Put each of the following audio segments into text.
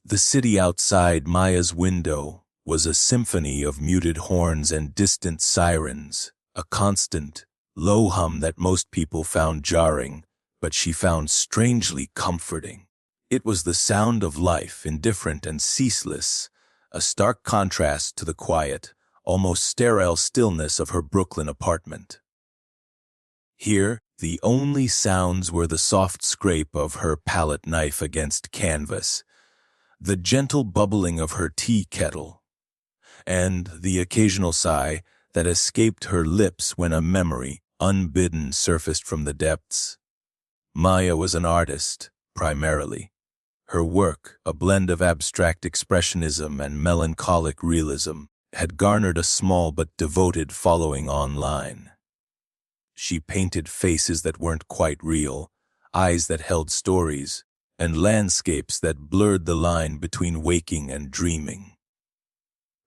The city outside Maya's window was a symphony of muted horns and distant sirens, a constant, low hum that most people found jarring, but she found strangely comforting. It was the sound of life, indifferent and ceaseless, a stark contrast to the quiet, almost sterile stillness of her Brooklyn apartment. Here, the only sounds were the soft scrape of her palette knife against canvas, the gentle bubbling of her tea kettle, and the occasional sigh that escaped her lips when a memory, unbidden, surfaced from the depths. Maya was an artist, primarily. Her work, a blend of abstract expressionism and melancholic realism, had garnered a small but devoted following online. She painted faces that weren't quite real, eyes that held stories, and landscapes that blurred the line between waking and dreaming.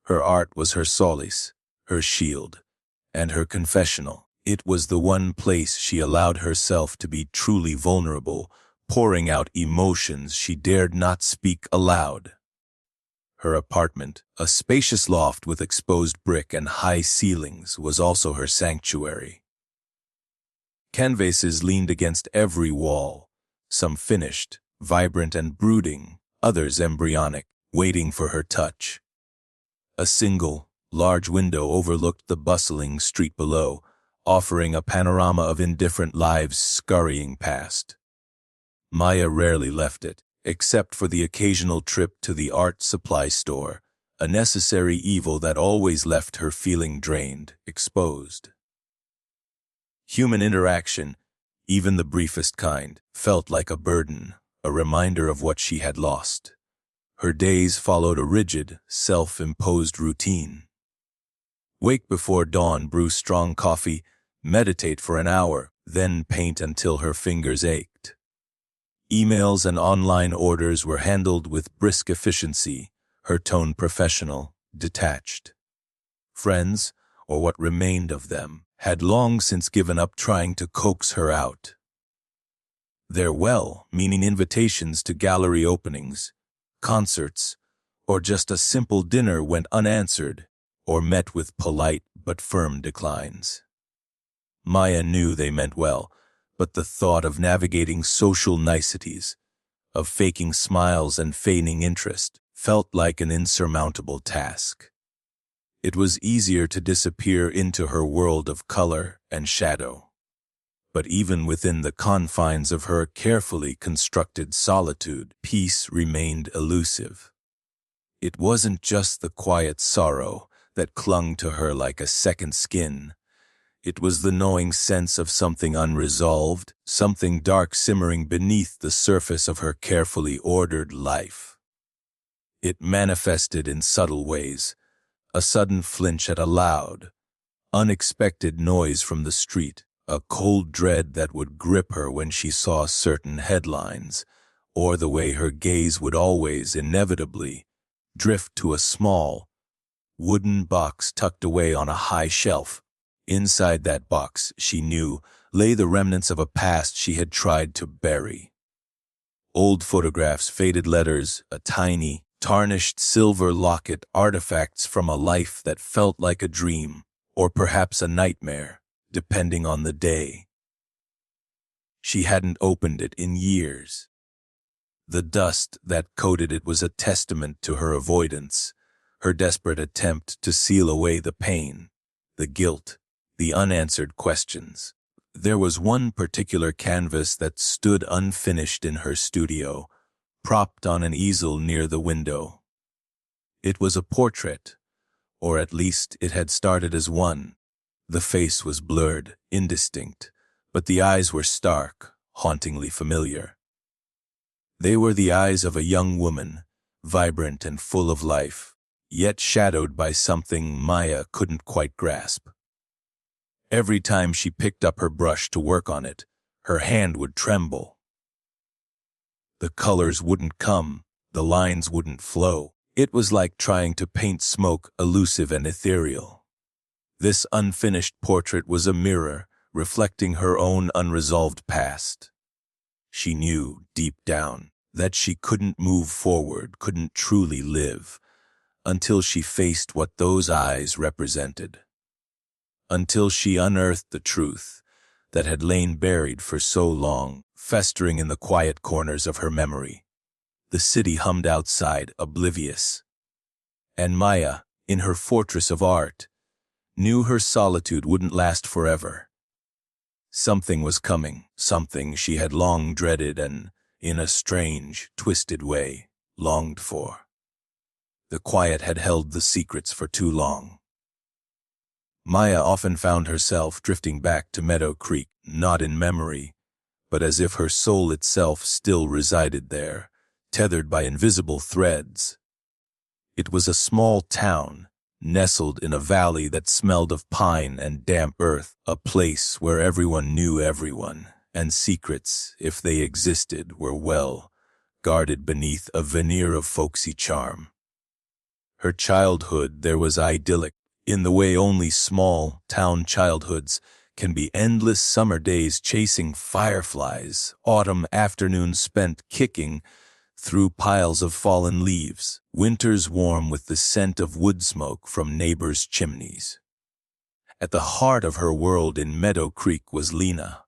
Her art was her solace, her shield, and her confessional. It was the one place she allowed herself to be truly vulnerable, pouring out emotions she dared not speak aloud. Her apartment, a spacious loft with exposed brick and high ceilings, was also her sanctuary. Canvases leaned against every wall, some finished, vibrant and brooding, others embryonic, waiting for her touch. A single, large window overlooked the bustling street below, offering a panorama of indifferent lives scurrying past. Maya rarely left it, except for the occasional trip to the art supply store, a necessary evil that always left her feeling drained, exposed. Human interaction, even the briefest kind, felt like a burden, a reminder of what she had lost. Her days followed a rigid, self-imposed routine. Wake before dawn, brew strong coffee, meditate for an hour, then paint until her fingers ached. Emails and online orders were handled with brisk efficiency, her tone professional, detached. Friends, or what remained of them, had long since given up trying to coax her out. Their well-meaning invitations to gallery openings, concerts, or just a simple dinner went unanswered or met with polite but firm declines. Maya knew they meant well, but the thought of navigating social niceties, of faking smiles and feigning interest, felt like an insurmountable task. It was easier to disappear into her world of color and shadow. But even within the confines of her carefully constructed solitude, peace remained elusive. It wasn't just the quiet sorrow that clung to her like a second skin. It was the gnawing sense of something unresolved, something dark simmering beneath the surface of her carefully ordered life. It manifested in subtle ways, a sudden flinch at a loud, unexpected noise from the street, a cold dread that would grip her when she saw certain headlines, or the way her gaze would always, inevitably, drift to a small, wooden box tucked away on a high shelf. Inside that box, she knew, lay the remnants of a past she had tried to bury. Old photographs, faded letters, a tiny, tarnished silver locket, artifacts from a life that felt like a dream, or perhaps a nightmare, depending on the day. She hadn't opened it in years. The dust that coated it was a testament to her avoidance, her desperate attempt to seal away the pain, the guilt, the unanswered questions. There was one particular canvas that stood unfinished in her studio, propped on an easel near the window. It was a portrait, or at least it had started as one. The face was blurred, indistinct, but the eyes were stark, hauntingly familiar. They were the eyes of a young woman, vibrant and full of life, yet shadowed by something Maya couldn't quite grasp. Every time she picked up her brush to work on it, her hand would tremble. The colors wouldn't come, the lines wouldn't flow. It was like trying to paint smoke, elusive and ethereal. This unfinished portrait was a mirror, reflecting her own unresolved past. She knew, deep down, that she couldn't move forward, couldn't truly live, until she faced what those eyes represented. Until she unearthed the truth that had lain buried for so long, festering in the quiet corners of her memory. The city hummed outside, oblivious. And Maya, in her fortress of art, knew her solitude wouldn't last forever. Something was coming, something she had long dreaded and, in a strange, twisted way, longed for. The quiet had held the secrets for too long. Maya often found herself drifting back to Meadow Creek, not in memory, but as if her soul itself still resided there, tethered by invisible threads. It was a small town, nestled in a valley that smelled of pine and damp earth, a place where everyone knew everyone, and secrets, if they existed, were well guarded beneath a veneer of folksy charm. Her childhood there was idyllic, in the way only small town childhoods can be. Endless summer days chasing fireflies, autumn afternoons spent kicking through piles of fallen leaves, winters warm with the scent of wood smoke from neighbors' chimneys. At the heart of her world in Meadow Creek was Lena.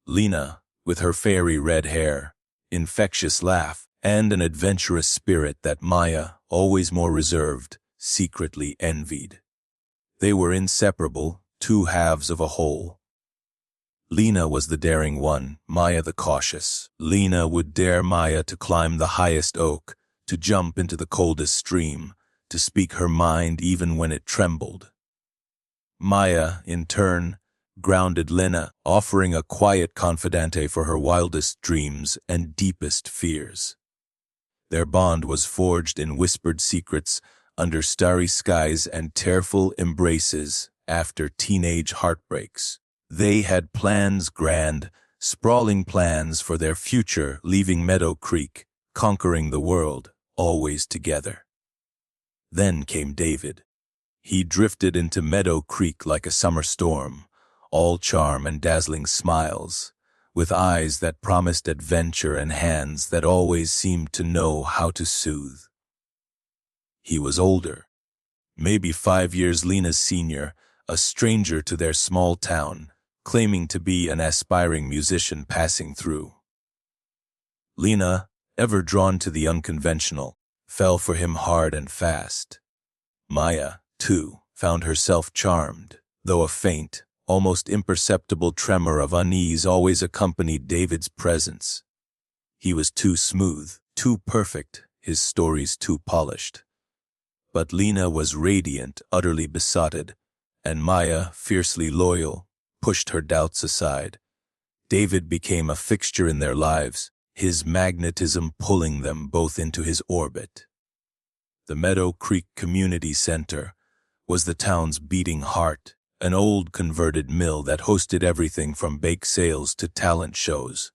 Lena, with her fairy red hair, infectious laugh, and an adventurous spirit that Maya, always more reserved, secretly envied. They were inseparable, two halves of a whole. Lena was the daring one, Maya the cautious. Lena would dare Maya to climb the highest oak, to jump into the coldest stream, to speak her mind even when it trembled. Maya, in turn, grounded Lena, offering a quiet confidante for her wildest dreams and deepest fears. Their bond was forged in whispered secrets, under starry skies and tearful embraces after teenage heartbreaks. They had plans, grand, sprawling plans for their future, leaving Meadow Creek, conquering the world, always together. Then came David. He drifted into Meadow Creek like a summer storm, all charm and dazzling smiles, with eyes that promised adventure and hands that always seemed to know how to soothe. He was older, maybe 5 years Lena's senior, a stranger to their small town, claiming to be an aspiring musician passing through. Lena, ever drawn to the unconventional, fell for him hard and fast. Maya, too, found herself charmed, though a faint, almost imperceptible tremor of unease always accompanied David's presence. He was too smooth, too perfect, his stories too polished. But Lena was radiant, utterly besotted, and Maya, fiercely loyal, pushed her doubts aside. David became a fixture in their lives, his magnetism pulling them both into his orbit. The Meadow Creek Community Center was the town's beating heart, an old converted mill that hosted everything from bake sales to talent shows.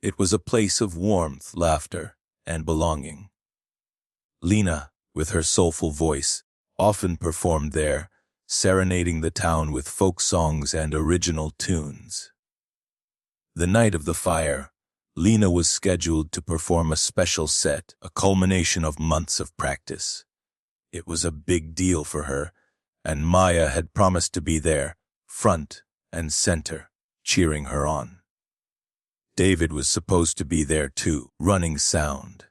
It was a place of warmth, laughter, and belonging. Lena, with her soulful voice, often performed there, serenading the town with folk songs and original tunes. The night of the fire, Lena was scheduled to perform a special set, a culmination of months of practice. It was a big deal for her, and Maya had promised to be there, front and center, cheering her on. David was supposed to be there too, running sound.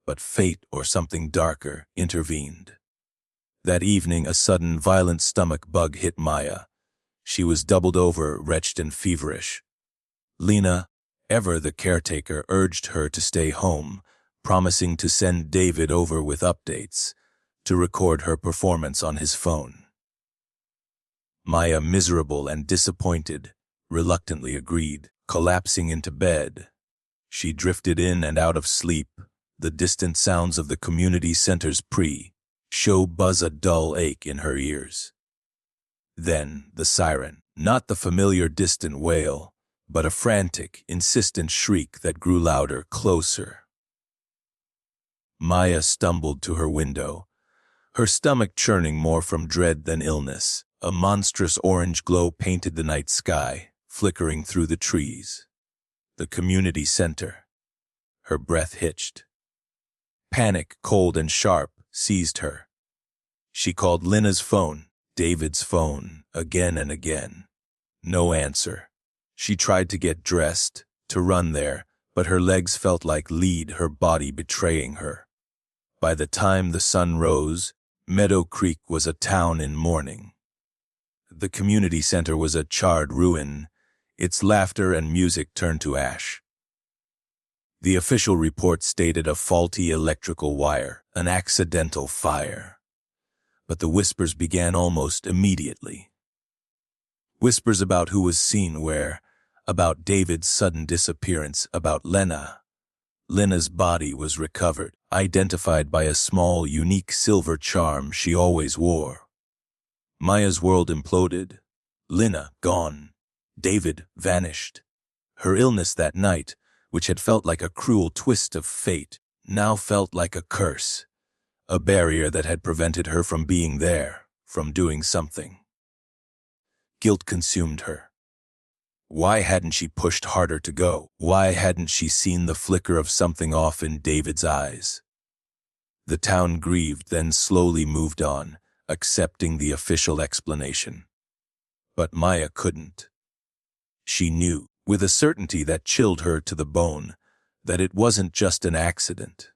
But fate or something darker intervened. That evening, a sudden, violent stomach bug hit Maya. She was doubled over, wretched and feverish. Lena, ever the caretaker, urged her to stay home, promising to send David over with updates, to record her performance on his phone. Maya, miserable and disappointed, reluctantly agreed, collapsing into bed. She drifted in and out of sleep, the distant sounds of the community center's pre-show buzz a dull ache in her ears. Then the siren, not the familiar distant wail, but a frantic, insistent shriek that grew louder, closer. Maya stumbled to her window, her stomach churning more from dread than illness. A monstrous orange glow painted the night sky, flickering through the trees. The community center. Her breath hitched. Panic, cold and sharp, seized her. She called Lena's phone, David's phone, again and again. No answer. She tried to get dressed, to run there, but her legs felt like lead, her body betraying her. By the time the sun rose, Meadow Creek was a town in mourning. The community center was a charred ruin, its laughter and music turned to ash. The official report stated a faulty electrical wire, an accidental fire. But the whispers began almost immediately. Whispers about who was seen where, about David's sudden disappearance, about Lena. Lena's body was recovered, identified by a small, unique silver charm she always wore. Maya's world imploded. Lena gone. David vanished. Her illness that night, which had felt like a cruel twist of fate, now felt like a curse, a barrier that had prevented her from being there, from doing something. Guilt consumed her. Why hadn't she pushed harder to go? Why hadn't she seen the flicker of something off in David's eyes? The town grieved, then slowly moved on, accepting the official explanation. But Maya couldn't. She knew, with a certainty that chilled her to the bone, that it wasn't just an accident.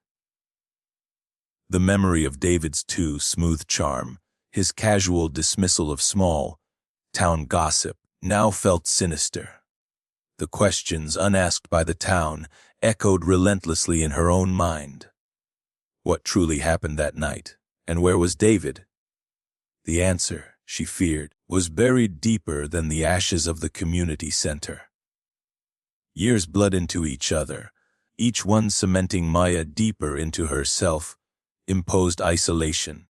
The memory of David's too smooth charm, his casual dismissal of small, town gossip, now felt sinister. The questions unasked by the town echoed relentlessly in her own mind. What truly happened that night, and where was David? The answer, she feared, was buried deeper than the ashes of the community center. Years bled into each other, each one cementing Maya deeper into her self-imposed isolation.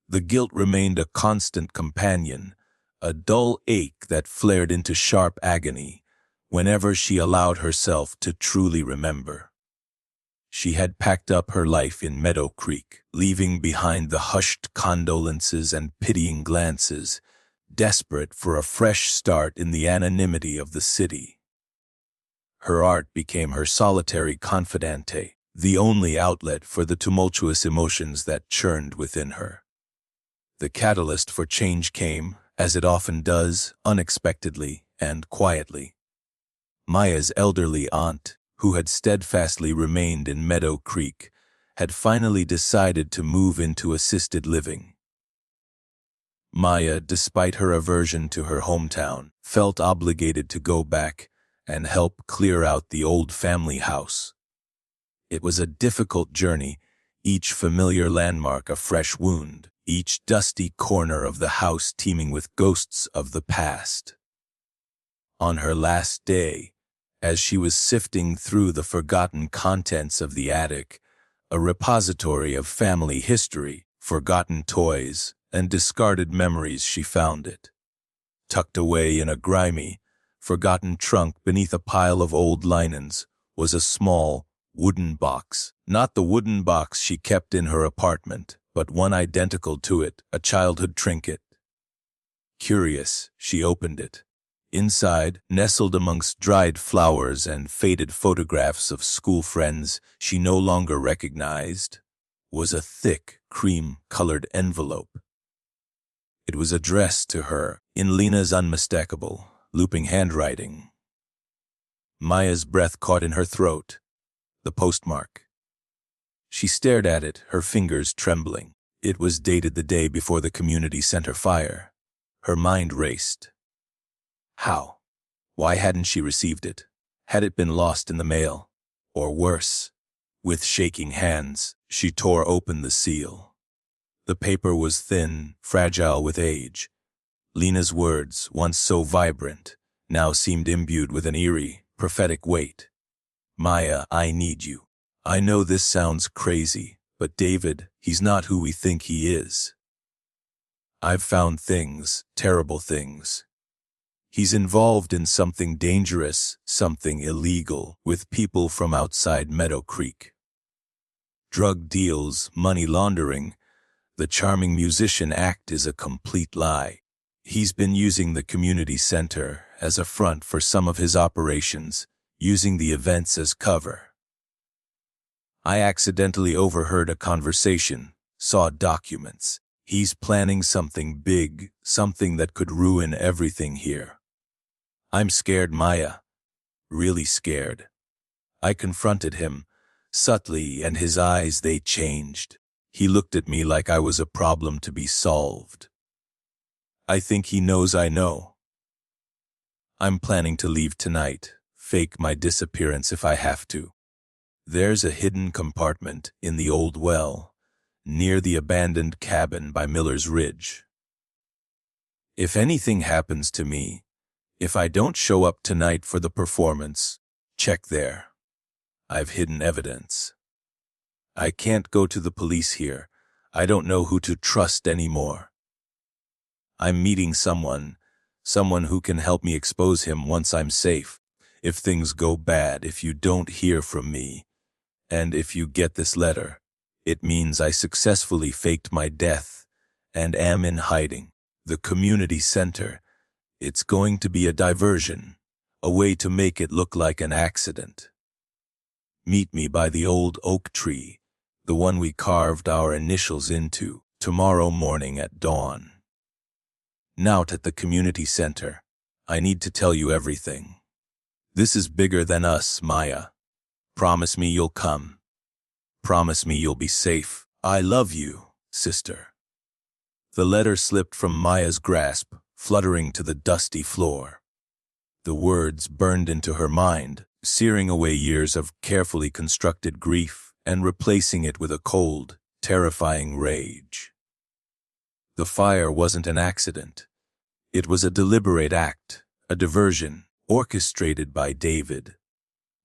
The guilt remained a constant companion, a dull ache that flared into sharp agony whenever she allowed herself to truly remember. She had packed up her life in Meadow Creek, leaving behind the hushed condolences and pitying glances, desperate for a fresh start in the anonymity of the city. Her art became her solitary confidante, the only outlet for the tumultuous emotions that churned within her. The catalyst for change came, as it often does, unexpectedly and quietly. Maya's elderly aunt, who had steadfastly remained in Meadow Creek, had finally decided to move into assisted living. Maya, despite her aversion to her hometown, felt obligated to go back and help clear out the old family house. It was a difficult journey, each familiar landmark a fresh wound, each dusty corner of the house teeming with ghosts of the past. On her last day, as she was sifting through the forgotten contents of the attic, a repository of family history, forgotten toys, and discarded memories, she found it. Tucked away in a grimy, forgotten trunk beneath a pile of old linens was a small, wooden box. Not the wooden box she kept in her apartment, but one identical to it, a childhood trinket. Curious, she opened it. Inside, nestled amongst dried flowers and faded photographs of school friends she no longer recognized, was a thick, cream-colored envelope. It was addressed to her in Lena's unmistakable, looping handwriting. Maya's breath caught in her throat. The postmark. She stared at it, her fingers trembling. It was dated the day before the community center fire. Her mind raced. How? Why hadn't she received it? Had it been lost in the mail? Or worse? With shaking hands, she tore open the seal. The paper was thin, fragile with age. Lena's words, once so vibrant, now seemed imbued with an eerie, prophetic weight. Maya, I need you. I know this sounds crazy, but David, he's not who we think he is. I've found things, terrible things. He's involved in something dangerous, something illegal, with people from outside Meadow Creek. Drug deals, money laundering. The charming musician act is a complete lie. He's been using the community center as a front for some of his operations, using the events as cover. I accidentally overheard a conversation, saw documents. He's planning something big, something that could ruin everything here. I'm scared, Maya. Really scared. I confronted him, subtly, and his eyes, they changed. He looked at me like I was a problem to be solved. I think he knows I know. I'm planning to leave tonight, fake my disappearance if I have to. There's a hidden compartment in the old well, near the abandoned cabin by Miller's Ridge. If anything happens to me, if I don't show up tonight for the performance, check there. I've hidden evidence. I can't go to the police here. I don't know who to trust anymore. I'm meeting someone who can help me expose him once I'm safe. If things go bad, if you don't hear from me, and if you get this letter, it means I successfully faked my death and am in hiding. The community center, it's going to be a diversion, a way to make it look like an accident. Meet me by the old oak tree, the one we carved our initials into, tomorrow morning at dawn. Out at the community center, I need to tell you everything. This is bigger than us, Maya. Promise me you'll come. Promise me you'll be safe. I love you, sister. The letter slipped from Maya's grasp, fluttering to the dusty floor. The words burned into her mind, searing away years of carefully constructed grief and replacing it with a cold, terrifying rage. The fire wasn't an accident. It was a deliberate act, a diversion, orchestrated by David.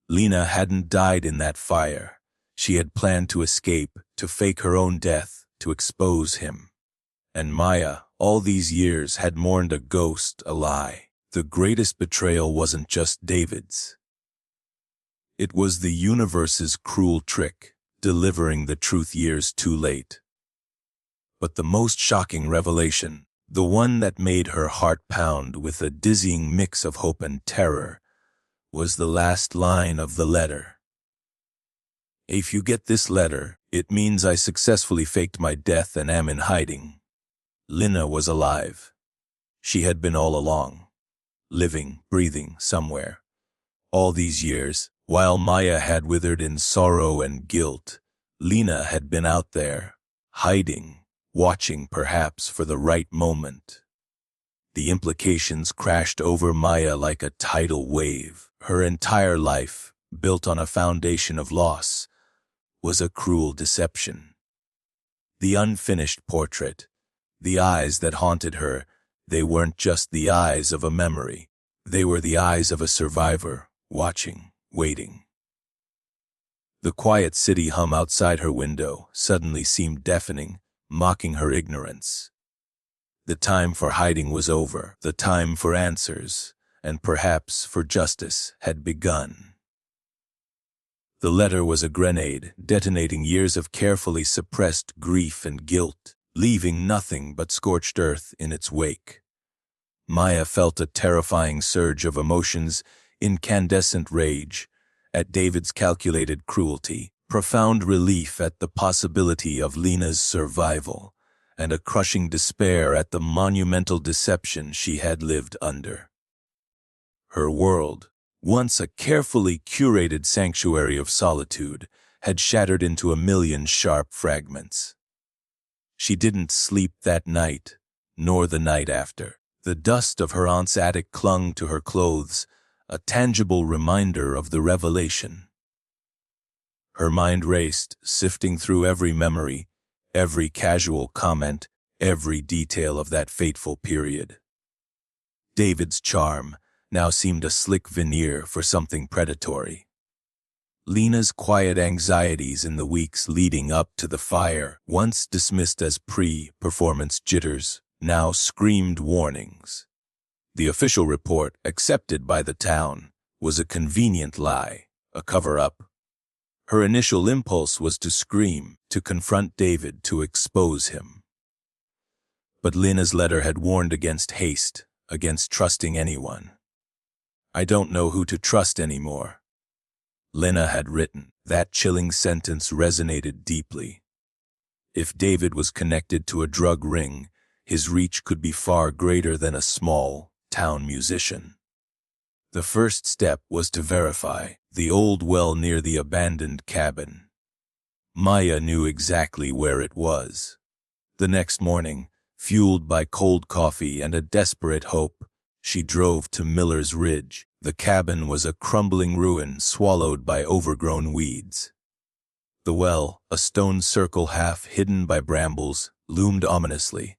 Lena hadn't died in that fire. She had planned to escape, to fake her own death, to expose him. And Maya, all these years, had mourned a ghost, a lie. The greatest betrayal wasn't just David's. It was the universe's cruel trick, delivering the truth years too late. But the most shocking revelation, the one that made her heart pound with a dizzying mix of hope and terror, was the last line of the letter. If you get this letter, it means I successfully faked my death and am in hiding. Lena was alive. She had been all along, living, breathing somewhere. All these years, while Maya had withered in sorrow and guilt, Lena had been out there, hiding, watching perhaps for the right moment. The implications crashed over Maya like a tidal wave. Her entire life, built on a foundation of loss, was a cruel deception. The unfinished portrait, the eyes that haunted her, they weren't just the eyes of a memory. They were the eyes of a survivor, watching, waiting. The quiet city hum outside her window suddenly seemed deafening, mocking her ignorance. The time for hiding was over. The time for answers, and perhaps for justice, had begun. The letter was a grenade, detonating years of carefully suppressed grief and guilt, leaving nothing but scorched earth in its wake. Maya felt a terrifying surge of emotions, incandescent rage at David's calculated cruelty, profound relief at the possibility of Lena's survival, and a crushing despair at the monumental deception she had lived under. Her world, once a carefully curated sanctuary of solitude, had shattered into a million sharp fragments. She didn't sleep that night, nor the night after. The dust of her aunt's attic clung to her clothes, a tangible reminder of the revelation. Her mind raced, sifting through every memory, every casual comment, every detail of that fateful period. David's charm now seemed a slick veneer for something predatory. Lena's quiet anxieties in the weeks leading up to the fire, once dismissed as pre-performance jitters, now screamed warnings. The official report, accepted by the town, was a convenient lie, a cover-up. Her initial impulse was to scream, to confront David, to expose him. But Lena's letter had warned against haste, against trusting anyone. I don't know who to trust anymore. Lena had written. That chilling sentence resonated deeply. If David was connected to a drug ring, his reach could be far greater than a small town musician. The first step was to verify the old well near the abandoned cabin. Maya knew exactly where it was. The next morning, fueled by cold coffee and a desperate hope, she drove to Miller's Ridge. The cabin was a crumbling ruin swallowed by overgrown weeds. The well, a stone circle half hidden by brambles, loomed ominously.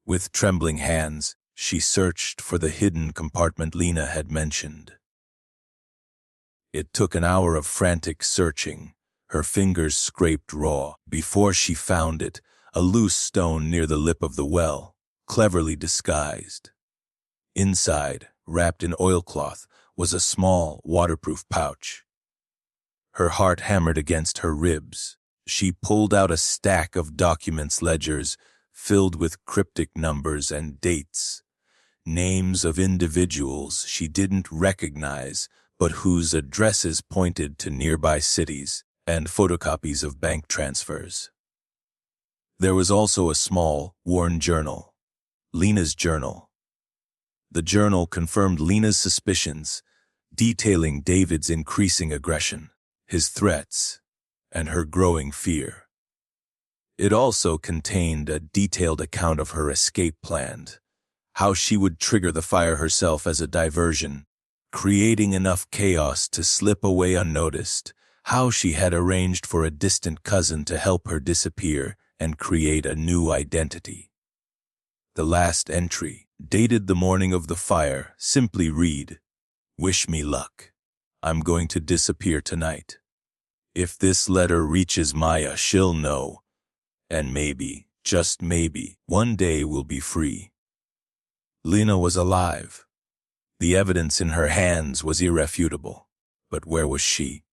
With trembling hands, she searched for the hidden compartment Lena had mentioned. It took an hour of frantic searching. Her fingers scraped raw. Before she found it, a loose stone near the lip of the well, cleverly disguised. Inside, wrapped in oilcloth, was a small, waterproof pouch. Her heart hammered against her ribs. She pulled out a stack of documents ledgers filled with cryptic numbers and dates, names of individuals she didn't recognize but whose addresses pointed to nearby cities, and photocopies of bank transfers. There was also a small, worn journal, Lena's journal. The journal confirmed Lena's suspicions, detailing David's increasing aggression, his threats, and her growing fear. It also contained a detailed account of her escape plan, how she would trigger the fire herself as a diversion, creating enough chaos to slip away unnoticed, how she had arranged for a distant cousin to help her disappear and create a new identity. The last entry, dated the morning of the fire, simply read, "Wish me luck. I'm going to disappear tonight. If this letter reaches Maya, she'll know. And maybe, just maybe, one day we'll be free." Lena was alive. The evidence in her hands was irrefutable. But where was she?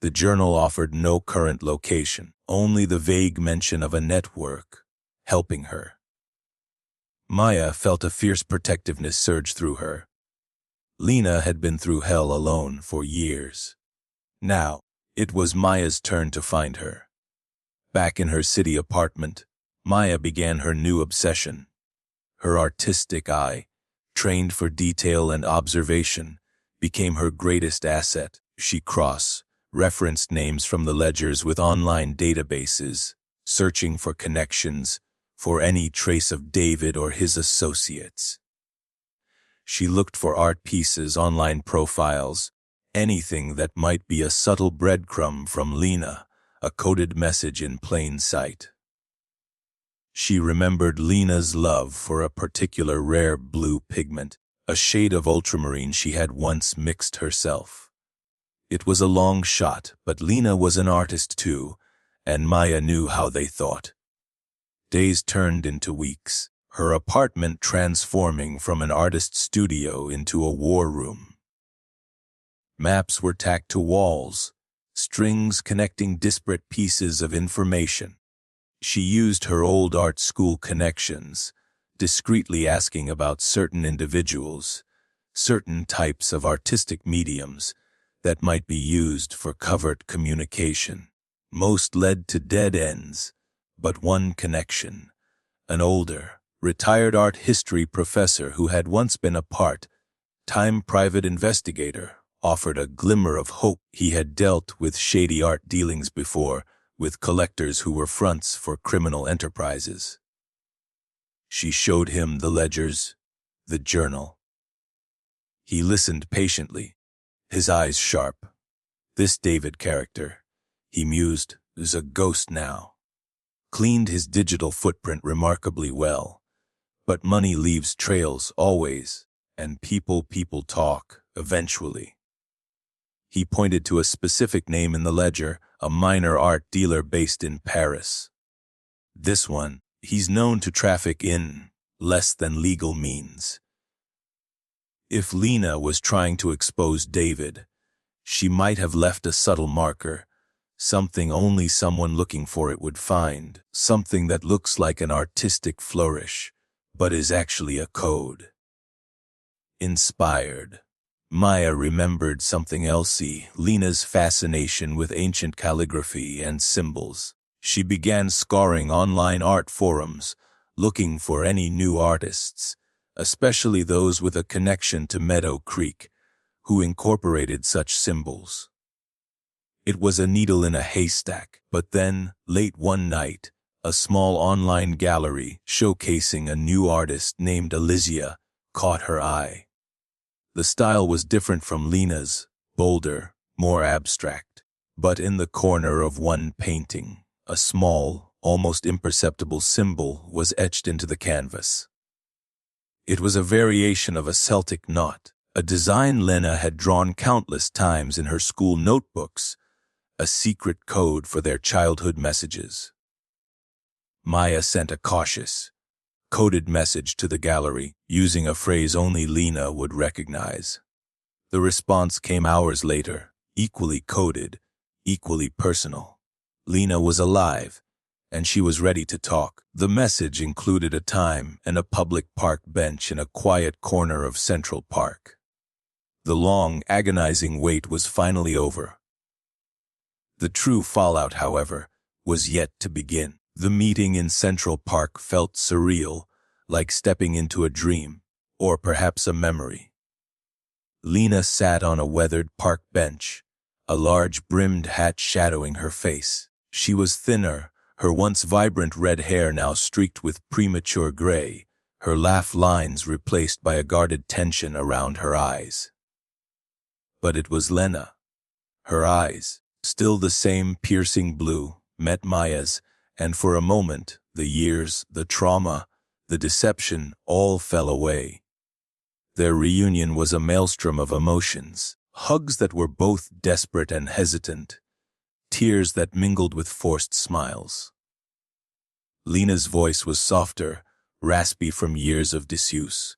The journal offered no current location, only the vague mention of a network helping her. Maya felt a fierce protectiveness surge through her. Lena had been through hell alone for years. Now, it was Maya's turn to find her. Back in her city apartment, Maya began her new obsession. Her artistic eye, trained for detail and observation, became her greatest asset. She cross-referenced names from the ledgers with online databases, searching for connections, for any trace of David or his associates. She looked for art pieces, online profiles, anything that might be a subtle breadcrumb from Lena, a coded message in plain sight. She remembered Lena's love for a particular rare blue pigment, a shade of ultramarine she had once mixed herself. It was a long shot, but Lena was an artist too, and Maya knew how they thought. Days turned into weeks, her apartment transforming from an artist's studio into a war room. Maps were tacked to walls, strings connecting disparate pieces of information. She used her old art school connections, discreetly asking about certain individuals, certain types of artistic mediums that might be used for covert communication. Most led to dead ends, but one connection, an older, retired art history professor who had once been a part-time private investigator, offered a glimmer of hope. He had dealt with shady art dealings before, with collectors who were fronts for criminal enterprises. She showed him the ledgers, the journal. He listened patiently, his eyes sharp. This David character, he mused, is a ghost now. Cleaned his digital footprint remarkably well. But money leaves trails always, and people talk, eventually. He pointed to a specific name in the ledger, a minor art dealer based in Paris. This one, he's known to traffic in less than legal means. If Lena was trying to expose David, she might have left a subtle marker, something only someone looking for it would find, something that looks like an artistic flourish, but is actually a code. Inspired. Maya remembered something else: Lena's fascination with ancient calligraphy and symbols. She began scouring online art forums, looking for any new artists, especially those with a connection to Meadow Creek, who incorporated such symbols. It was a needle in a haystack, but then, late one night, a small online gallery showcasing a new artist named Alizia caught her eye. The style was different from Lena's, bolder, more abstract. But in the corner of one painting, a small, almost imperceptible symbol was etched into the canvas. It was a variation of a Celtic knot, a design Lena had drawn countless times in her school notebooks, a secret code for their childhood messages. Maya sent a cautious, coded message to the gallery, using a phrase only Lena would recognize. The response came hours later, equally coded, equally personal. Lena was alive, and she was ready to talk. The message included a time and a public park bench in a quiet corner of Central Park. The long, agonizing wait was finally over. The true fallout, however, was yet to begin. The meeting in Central Park felt surreal, like stepping into a dream, or perhaps a memory. Lena sat on a weathered park bench, a large brimmed hat shadowing her face. She was thinner, her once vibrant red hair now streaked with premature gray, her laugh lines replaced by a guarded tension around her eyes. But it was Lena. Her eyes, still the same piercing blue, met Maya's, and for a moment, the years, the trauma, the deception, all fell away. Their reunion was a maelstrom of emotions, hugs that were both desperate and hesitant, tears that mingled with forced smiles. Lena's voice was softer, raspy from years of disuse,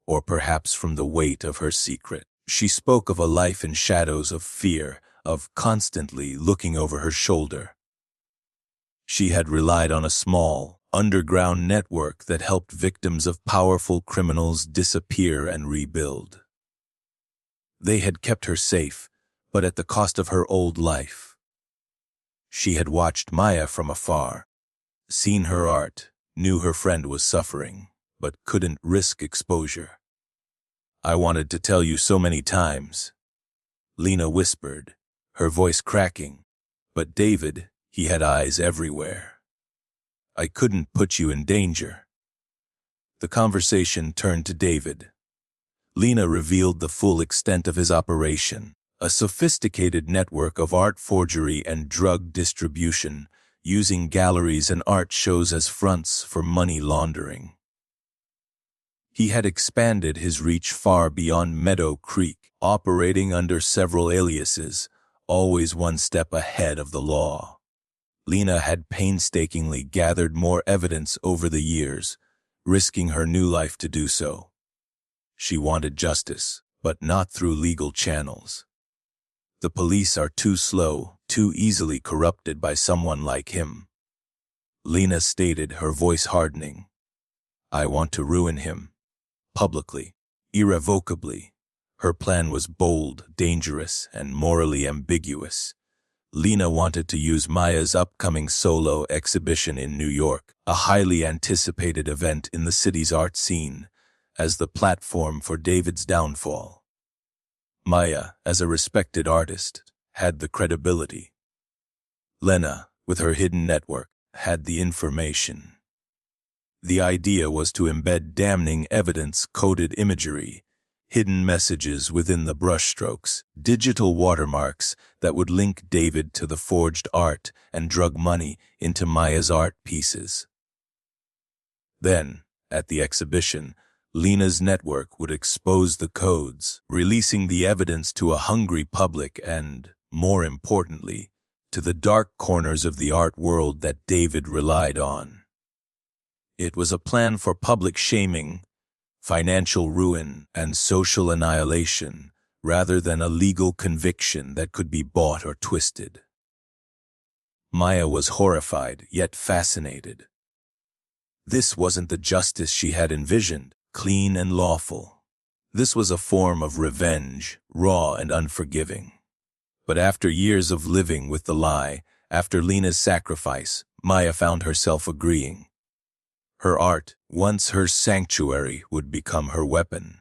or perhaps from the weight of her secret. She spoke of a life in shadows, of fear, of constantly looking over her shoulder. She had relied on a small, underground network that helped victims of powerful criminals disappear and rebuild. They had kept her safe, but at the cost of her old life. She had watched Maya from afar, seen her art, knew her friend was suffering, but couldn't risk exposure. "I wanted to tell you so many times," Lena whispered, her voice cracking. "But David, he had eyes everywhere. I couldn't put you in danger." The conversation turned to David. Lena revealed the full extent of his operation, a sophisticated network of art forgery and drug distribution, using galleries and art shows as fronts for money laundering. He had expanded his reach far beyond Meadow Creek, operating under several aliases, always one step ahead of the law. Lena had painstakingly gathered more evidence over the years, risking her new life to do so. She wanted justice, but not through legal channels. The police are too slow, too easily corrupted by someone like him. Lena stated, her voice hardening. "I want to ruin him. Publicly, irrevocably." Her plan was bold, dangerous, and morally ambiguous. Lena wanted to use Maya's upcoming solo exhibition in New York, a highly anticipated event in the city's art scene, as the platform for David's downfall. Maya, as a respected artist, had the credibility. Lena, with her hidden network, had the information. The idea was to embed damning evidence-coded imagery, hidden messages within the brushstrokes, digital watermarks that would link David to the forged art and drug money into Maya's art pieces. Then, at the exhibition, Lena's network would expose the codes, releasing the evidence to a hungry public and, more importantly, to the dark corners of the art world that David relied on. It was a plan for public shaming, financial ruin, and social annihilation, rather than a legal conviction that could be bought or twisted. Maya was horrified, yet fascinated. This wasn't the justice she had envisioned, clean and lawful. This was a form of revenge, raw and unforgiving. But after years of living with the lie, after Lena's sacrifice, Maya found herself agreeing. Her art, once her sanctuary, would become her weapon.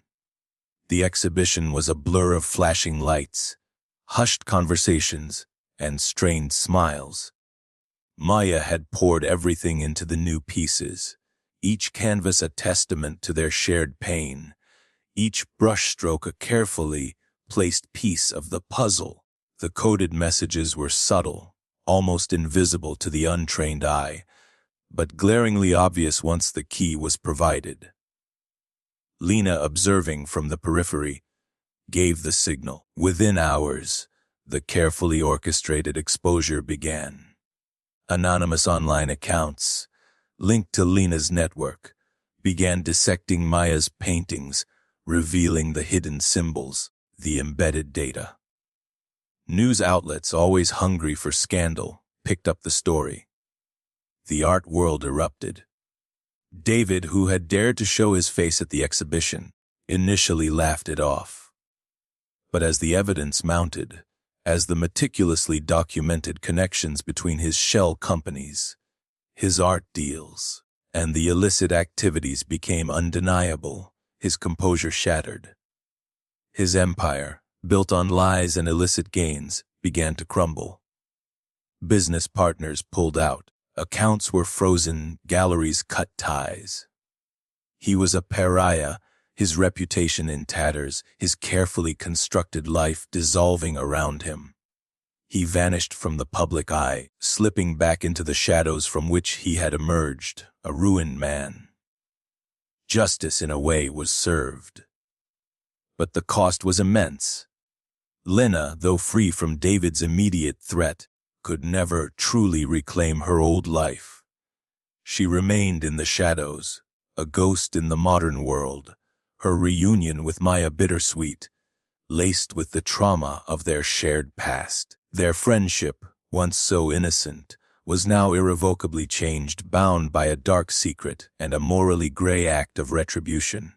The exhibition was a blur of flashing lights, hushed conversations, and strained smiles. Maya had poured everything into the new pieces, each canvas a testament to their shared pain, each brushstroke a carefully placed piece of the puzzle. The coded messages were subtle, almost invisible to the untrained eye, but glaringly obvious once the key was provided. Lena, observing from the periphery, gave the signal. Within hours, the carefully orchestrated exposure began. Anonymous online accounts, linked to Lena's network, began dissecting Maya's paintings, revealing the hidden symbols, the embedded data. News outlets, always hungry for scandal, picked up the story. The art world erupted. David, who had dared to show his face at the exhibition, initially laughed it off. But as the evidence mounted, as the meticulously documented connections between his shell companies, his art deals, and the illicit activities became undeniable, his composure shattered. His empire, built on lies and illicit gains, began to crumble. Business partners pulled out, accounts were frozen, galleries cut ties. He was a pariah, his reputation in tatters, his carefully constructed life dissolving around him. He vanished from the public eye, slipping back into the shadows from which he had emerged, a ruined man. Justice, in a way, was served. But the cost was immense. Lena, though free from David's immediate threat, could never truly reclaim her old life. She remained in the shadows, a ghost in the modern world, her reunion with Maya bittersweet, laced with the trauma of their shared past. Their friendship, once so innocent, was now irrevocably changed, bound by a dark secret and a morally gray act of retribution.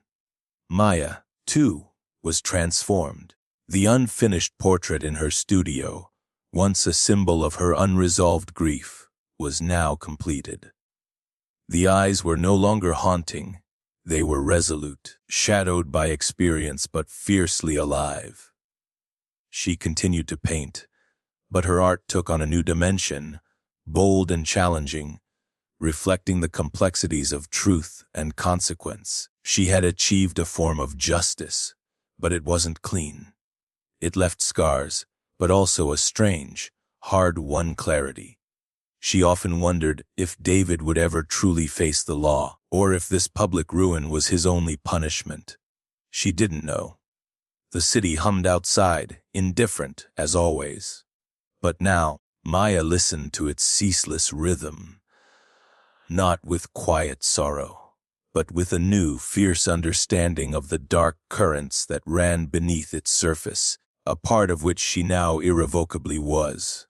Maya, too, was transformed. The unfinished portrait in her studio, once a symbol of her unresolved grief, was now completed. The eyes were no longer haunting, they were resolute, shadowed by experience but fiercely alive. She continued to paint, but her art took on a new dimension, bold and challenging, reflecting the complexities of truth and consequence. She had achieved a form of justice, but it wasn't clean. It left scars, but also a strange, hard-won clarity. She often wondered if David would ever truly face the law, or if this public ruin was his only punishment. She didn't know. The city hummed outside, indifferent as always. But now, Maya listened to its ceaseless rhythm, not with quiet sorrow, but with a new, fierce understanding of the dark currents that ran beneath its surface, a part of which she now irrevocably was.